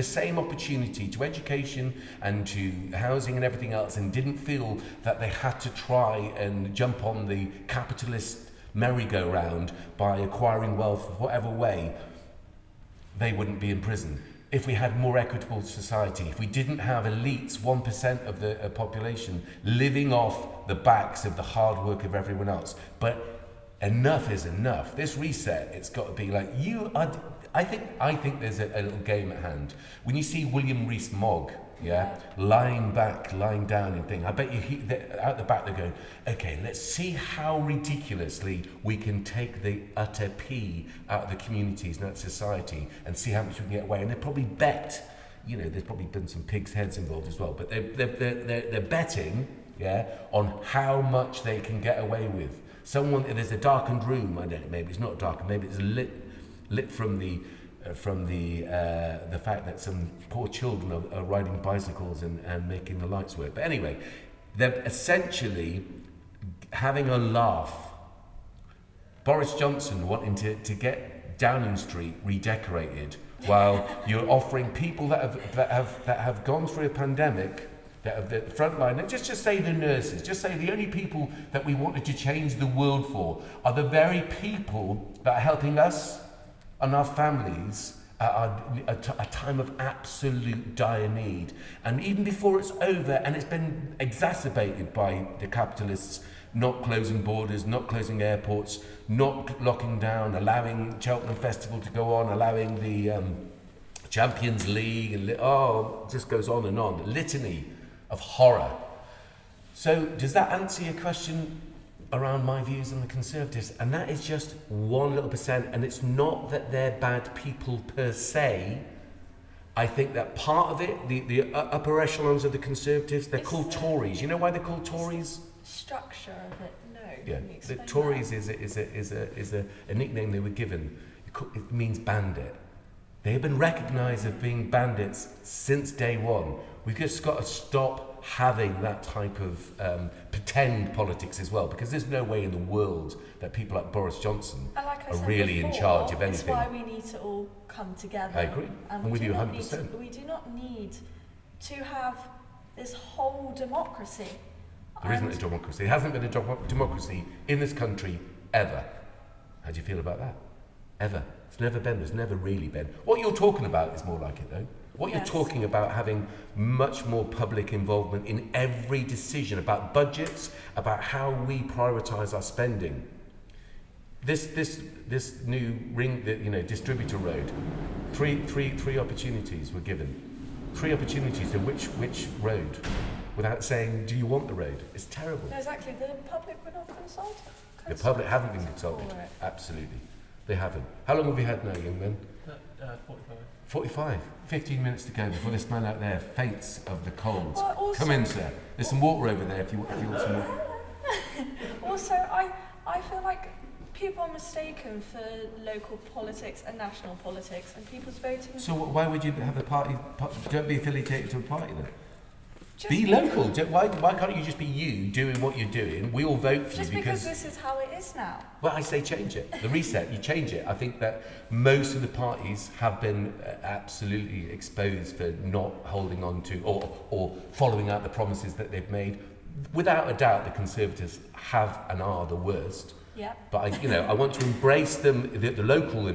same opportunity to education and to housing and everything else, and didn't feel that they had to try and jump on the capitalist merry-go-round by acquiring wealth whatever way, they wouldn't be in prison. If we had more equitable society, if we didn't have elites, 1% of the population, living off the backs of the hard work of everyone else. But enough is enough. This reset, it's got to be like, I think there's a little game at hand. When you see William Rees-Mogg, lying down and thing, I bet you out the back they're going, okay, let's see how ridiculously we can take the utter pee out of the communities and out of society and see how much we can get away. And they probably bet, there's probably been some pigs' heads involved as well, but they're betting, on how much they can get away with. There's a darkened room, I don't know, maybe it's not darkened, maybe it's lit from the fact that some poor children are riding bicycles and making the lights work. But anyway, they're essentially having a laugh. Boris Johnson wanting to get Downing Street redecorated, while you're offering people that have gone through a pandemic, that have the front line, and just say the nurses, just say the only people that we wanted to change the world for are the very people that are helping us and our families at a time of absolute dire need. And even before it's over, and it's been exacerbated by the capitalists not closing borders, not closing airports, not locking down, allowing Cheltenham Festival to go on, allowing the Champions League, and it just goes on and on. The litany of horror. So does that answer your question around my views on the Conservatives? And that is just 1 little percent, and it's not that they're bad people per se. I think that part of it, the upper echelons of the Conservatives, they're called Tories. You know why they're called Tories? Structure of it, no. Yeah, Can you the explain Tories that? is a nickname they were given. It means bandit. They have been recognised as being bandits since day one. We've just got to stop having that type of pretend politics as well, because there's no way in the world that people like Boris Johnson And like I are said really before, in charge of anything. It's why we need to all come together. I agree. And I'm with you 100%. we do not need to have this whole democracy. There isn't a democracy. There hasn't been a democracy in this country ever. How do you feel about that? Ever. It's never been. There's never really been. What you're talking about is more like it, though. What Yes. you're talking about, having much more public involvement in every decision about budgets, about how we prioritise our spending. This new distributor road, three opportunities were given. 3 opportunities to which road, without saying, do you want the road? It's terrible. No, exactly. The public were not consulted. The public haven't been consulted. for it. Absolutely. They haven't. How long have we had now, young men? 45. 45. 15 minutes to go before this man out there faints of the cold. Well, also- Come in, sir. There's some water over there if you want some water. Also, I feel like people are mistaken for local politics and national politics, and people's voting. So why would you have a party? Don't be affiliated to a party then. Just Be local. Why can't you just be you doing what you're doing? We all vote for Just you because this is how it is now. Well, I say change it. The reset, you change it. I think that most of the parties have been absolutely exposed for not holding on to or following out the promises that they've made. Without a doubt, the Conservatives have and are the worst. Yep. But I want to embrace them, the local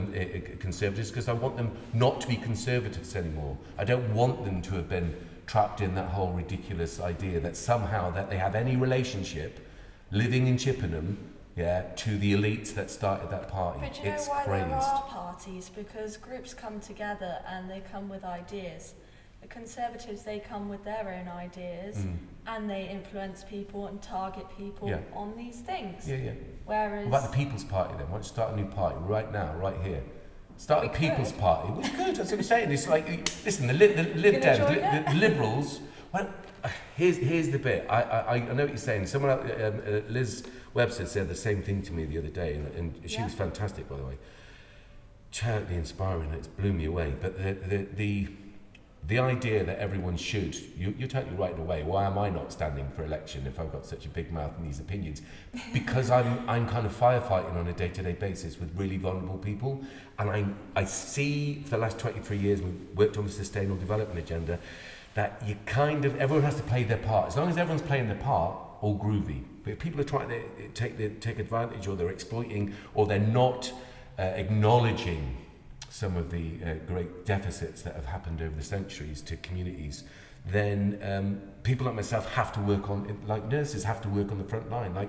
Conservatives, because I want them not to be Conservatives anymore. I don't want them to have been trapped in that whole ridiculous idea that somehow that they have any relationship living in Chippenham, to the elites that started that party. But do you know It's why crazed. there are parties? Because groups come together and they come with ideas. The Conservatives, they come with their own ideas and they influence people and target people Yeah. on these things. Yeah. Whereas What about the People's Party then? Why don't you start a new party right now, right here? Start We a People's could. Party. We could, that's what I'm saying. It's like, listen, the Lib gonna join Dems, the Liberals, well, here's the bit. I know what you're saying. Someone else, Liz Webster said the same thing to me the other day, and she was fantastic, by the way. Totally inspiring. It's blew me away. But the idea that everyone should, you're totally right in a way. Why am I not standing for election if I've got such a big mouth and these opinions? Because I'm kind of firefighting on a day-to-day basis with really vulnerable people, and I see for the last 23 years we've worked on the Sustainable Development Agenda that everyone has to play their part. As long as everyone's playing their part, all groovy. But if people are trying to take advantage, or they're exploiting, or they're not acknowledging some of the great deficits that have happened over the centuries to communities, then people like myself have to work on, like nurses have to work on the front line, like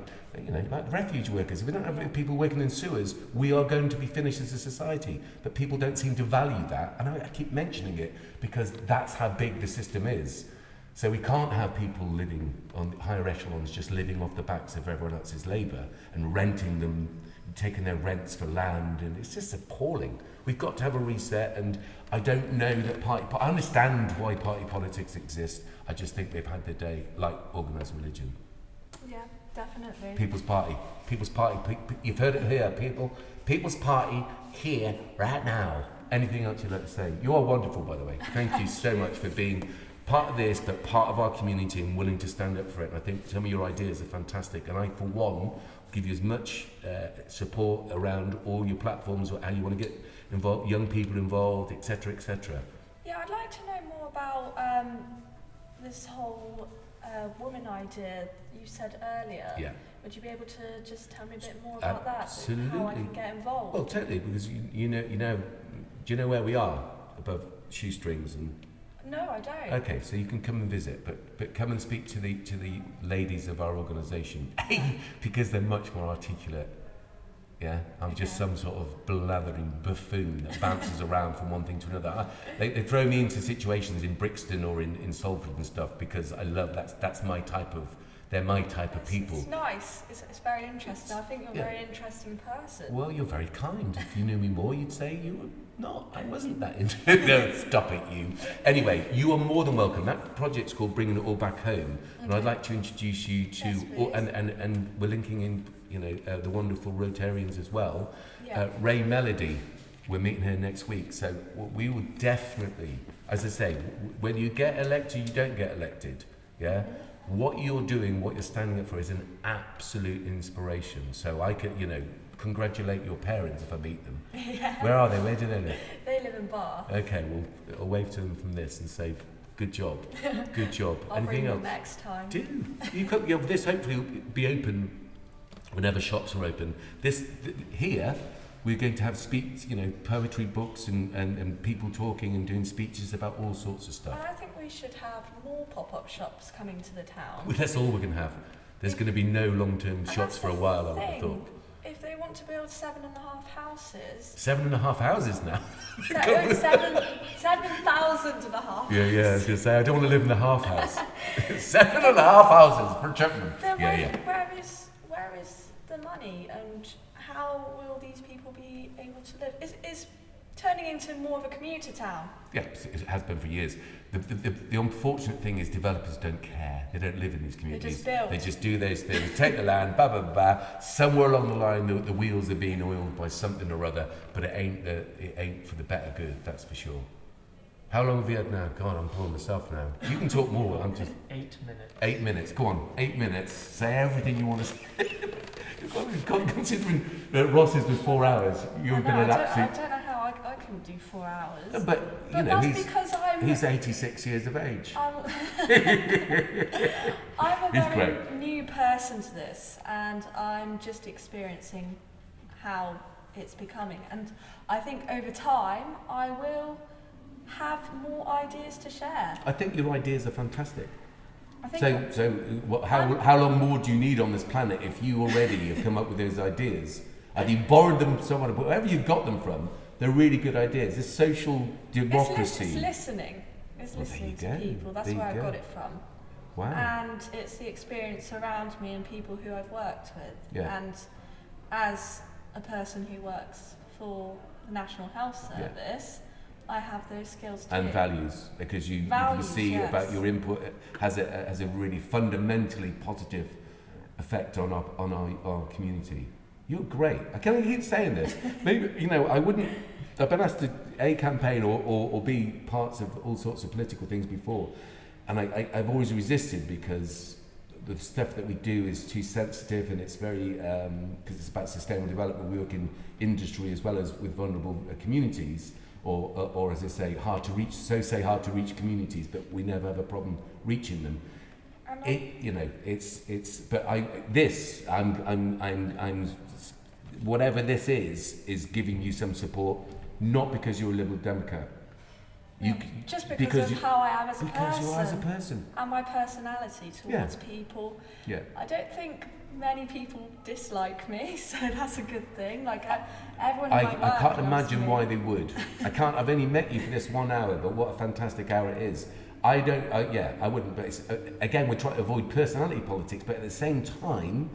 refuge workers. If we don't have people working in sewers, we are going to be finished as a society. But people don't seem to value that, and I keep mentioning it because that's how big the system is. So we can't have people living on higher echelons just living off the backs of everyone else's labour and renting them, taking their rents for land, and it's just appalling. We've got to have a reset, and I don't know that I understand why party politics exists. I just think they've had their day, like organised religion. yeah, definitely. People's Party. You've heard it here, people. People's Party here, right now. Anything else you'd like to say? You are wonderful, by the way. Thank you so much for being part of this, but part of our community and willing to stand up for it. And I think some of your ideas are fantastic. And I, for one, give you as much support around all your platforms, or how you want to get involved, young people involved, etc., etc. Yeah, I'd like to know more about this whole woman idea you said earlier. Yeah. Would you be able to just tell me a bit more about that? Absolutely. How I can get involved? Well, totally, because you know, do you know where we are above shoestrings and? No, I don't. Okay, so you can come and visit, but come and speak to the ladies of our organisation, because they're much more articulate. Yeah, I'm just some sort of blathering buffoon that bounces around from one thing to another. They throw me into situations in Brixton or in Salford and stuff because I love that's my type of They're my type of people. It's nice. It's very interesting. I think you're a very interesting person. Well, you're very kind. If you knew me more, you'd say you were not. I wasn't that interested. No, stop it, you. Anyway, you are more than welcome. That project's called Bringing It All Back Home, and I'd like to introduce you to, and we're linking in, the wonderful Rotarians as well. Yeah. Ray Melody, we're meeting her next week, so we will definitely, as I say, when you get elected, you don't get elected, yeah? What you're doing, what you're standing up for is an absolute inspiration. So I could, congratulate your parents if I meet them. Yeah. Where are they? Where do they live? They live in Bath. Okay, well, I'll wave to them from this and say, good job, good job. I'll Anything bring else? them next time. Do. You could, this hopefully will be open whenever shops are open. Here, we're going to have poetry books and people talking and doing speeches about all sorts of stuff. And I think we should have more pop-up shops coming to the town. Well, that's all we're going to have. There's going to be no long-term shops for a while, I would have thought. If they want to build 7.5 houses... 7.5 houses now? 7,500. Yeah, I was going to say, I don't want to live in a half house. 7.5 houses for Chapman. Then where is the money, and how will these people be able to live? Is turning into more of a commuter town? Yeah, it has been for years. The unfortunate thing is developers don't care. They don't live in these communities. They just build. They just do those things, take the land, blah, blah, blah. Somewhere along the line, the wheels are being oiled by something or other, but it ain't for the better good, that's for sure. How long have you had now? God, I'm pulling myself now. You can talk more. I'm just 8 minutes. 8 minutes. Go on, 8 minutes. Say everything you want to say. Considering Ross's was 4 hours, you've been an absolute. I don't know how I can do 4 hours. But that's because he's 86 years of age. I'm a very new person to this, and I'm just experiencing how it's becoming. And I think over time, I will have more ideas to share. I think your ideas are fantastic. I think how long more do you need on this planet if you already have come up with those ideas? Have you borrowed them from someone? Wherever you've got them from, they're really good ideas. This social democracy. It's listening. It's listening to people. That's where I got it from. Wow. And it's the experience around me and people who I've worked with. Yeah. And as a person who works for the National Health Service, I have those skills too. And values, because you can see about your input has a really fundamentally positive effect on our community. You're great. I can't keep saying this. Maybe I've been asked to campaign or be parts of all sorts of political things before, and I've always resisted because the stuff that we do is too sensitive, and it's very because it's about sustainable development. We work in industry as well as with vulnerable communities. Or as I say, hard to reach communities, but we never have a problem reaching them. I'm whatever this is giving you some support, not because you're a Liberal Democrat. Just because of how I am as a person. Because you are as a person. And my personality towards people. Yeah. I don't think many people dislike me, so that's a good thing. Like everyone in my work I can't loves imagine me. why they would. I've only met you for this 1 hour, but what a fantastic hour it is. I wouldn't, but it's, again, we're trying to avoid personality politics, but at the same time,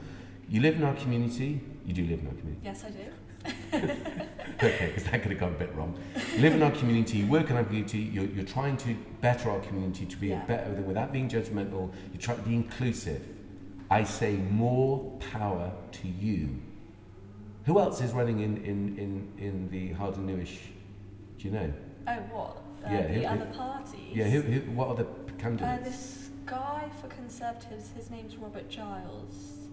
you live in our community. You do live in our community. Yes, I do. Okay, because that could have gone a bit wrong. You live in our community, you work in our community, you're trying to better our community to be better without being judgmental. You try to be inclusive. I say more power to you. Who else is running in the Hard and Newish? Do you know? Oh, what? The other parties? Yeah, what are the candidates? This guy for Conservatives, his name's Robert Giles.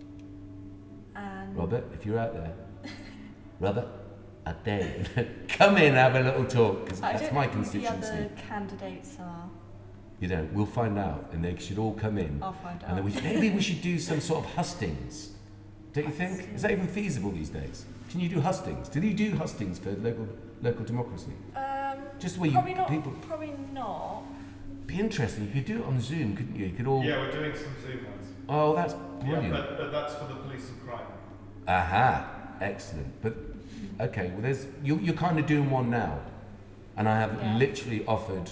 And Robert, if you're out there, Robert, I dare you. Come in and have a little talk, because that's my constituency. The other candidates are. You know, we'll find out, and they should all come in. I'll find out. And then maybe we should do some sort of hustings. Don't you think? Is that even feasible these days? Can you do hustings? Do you do hustings for local democracy? Just where probably not. people. Probably not. Be interesting. You could do it on Zoom, couldn't you? You could all. Yeah, we're doing some Zoom ones. Oh, that's brilliant. Yeah, but that's for the police and crime. Aha, excellent. But okay, well, you're kind of doing one now, and I have literally offered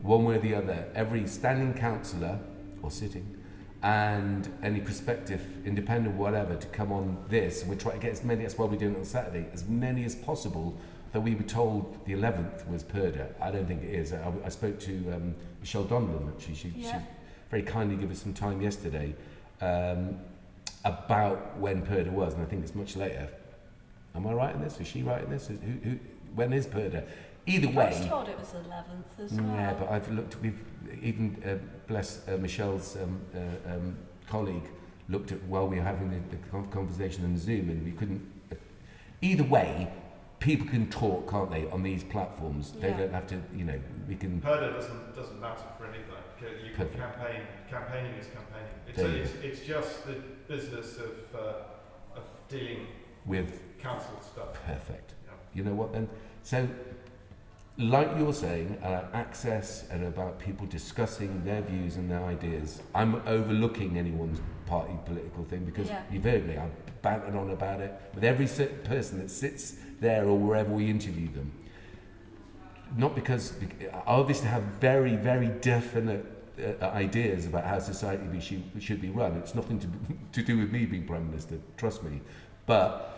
one way or the other every standing councillor or sitting and any prospective, independent, whatever, to come on this. We're trying to get as many, that's why we're doing it on Saturday, as many as possible. Though we were told the 11th was Purda. I don't think it is. I spoke to Michelle Donovan, actually. She very kindly gave us some time yesterday about when Purda was, and I think it's much later. Am I right in this? Is she right in this? When is Purda? Either way. I was told it was the 11th as well. Yeah, but I've looked, we've even, bless Michelle's colleague, looked at while we were having the conversation on Zoom, and we couldn't. Either way, people can talk, can't they, on these platforms? They don't have to, we can. Purda doesn't matter for anything. You can campaign. Campaigning is campaigning. It's just the business of dealing with council stuff. Perfect. Yeah. You know what then? So, like you're saying, access and about people discussing their views and their ideas. I'm overlooking anyone's party political thing because you've heard me. I'm banting on about it with every person that sits there or wherever we interview them. Not because I obviously have very, very definite ideas about how society should be run. It's nothing to do with me being Prime Minister, trust me. But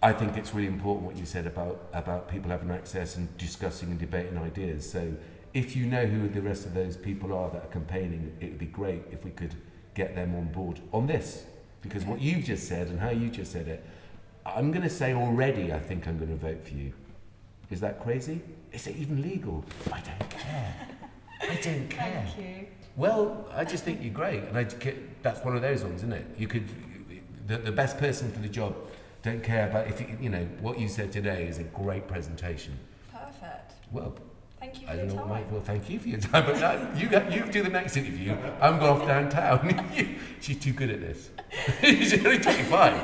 I think it's really important what you said about people having access and discussing and debating ideas. So if you know who the rest of those people are that are campaigning, it would be great if we could get them on board on this. Because what you've just said and how you just said it, I'm going to say already I think I'm going to vote for you. Is that crazy? Is it even legal? I don't care. I don't care. Thank you. Well, I just think you're great. And that's one of those ones, isn't it? You could, the best person for the job. Don't care about what you said today is a great presentation. Perfect. Well, thank you for your time. Well, thank you for your time. But now, you do the next interview. I'm going off downtown. She's too good at this. She's only 25.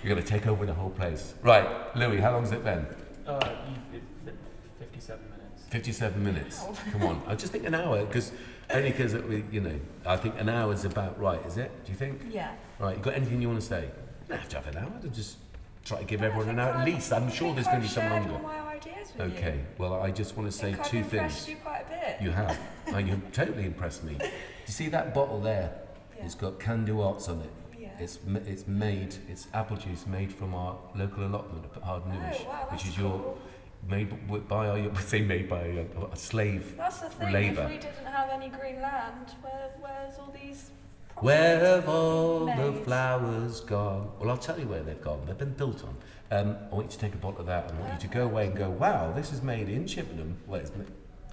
You're going to take over the whole place. Right, Louis, how long's it been? It's been 57 minutes. 57 minutes. Wow. Come on. I just think an hour because I think an hour is about right. Is it? Do you think? Yeah. Right. You got anything you want to say? You don't have to have an hour. Just try to give everyone an hour at least. I'm sure there's going to be some longer. All my ideas with you. Okay, well, I just want to say two I've things. impressed you quite a bit. You have. You've totally impressed me. Do you see that bottle there? Yeah. It's got can-do arts on it. Yeah. It's apple juice made from our local allotment at Hard Newish, wow, which that's is cool. made by a slave That's the thing. labour. If we didn't have any green land, where's all these? Where have all made? the flowers gone? Well, I'll tell you where they've gone. They've been built on. I want you to take a bottle of that and I want you to go away and go, wow, this is made in Chippenham. Well, it's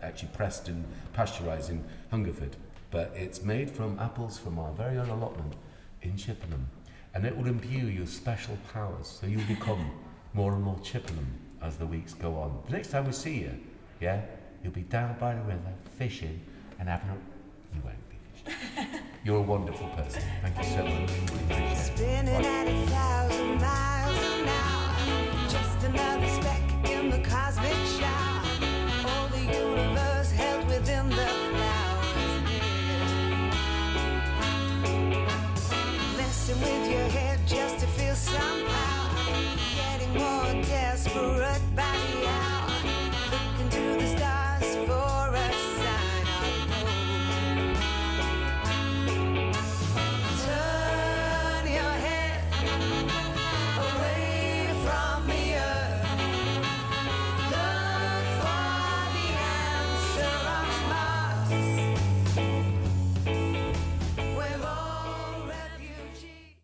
actually pressed and pasteurised in Hungerford. But it's made from apples from our very own allotment in Chippenham. And it will imbue your special powers. So you'll become more and more Chippenham as the weeks go on. The next time we see you, you'll be down by the river fishing and having you won't be fishing. You're a wonderful person. Thank you so much. Really appreciate it. Spinning at a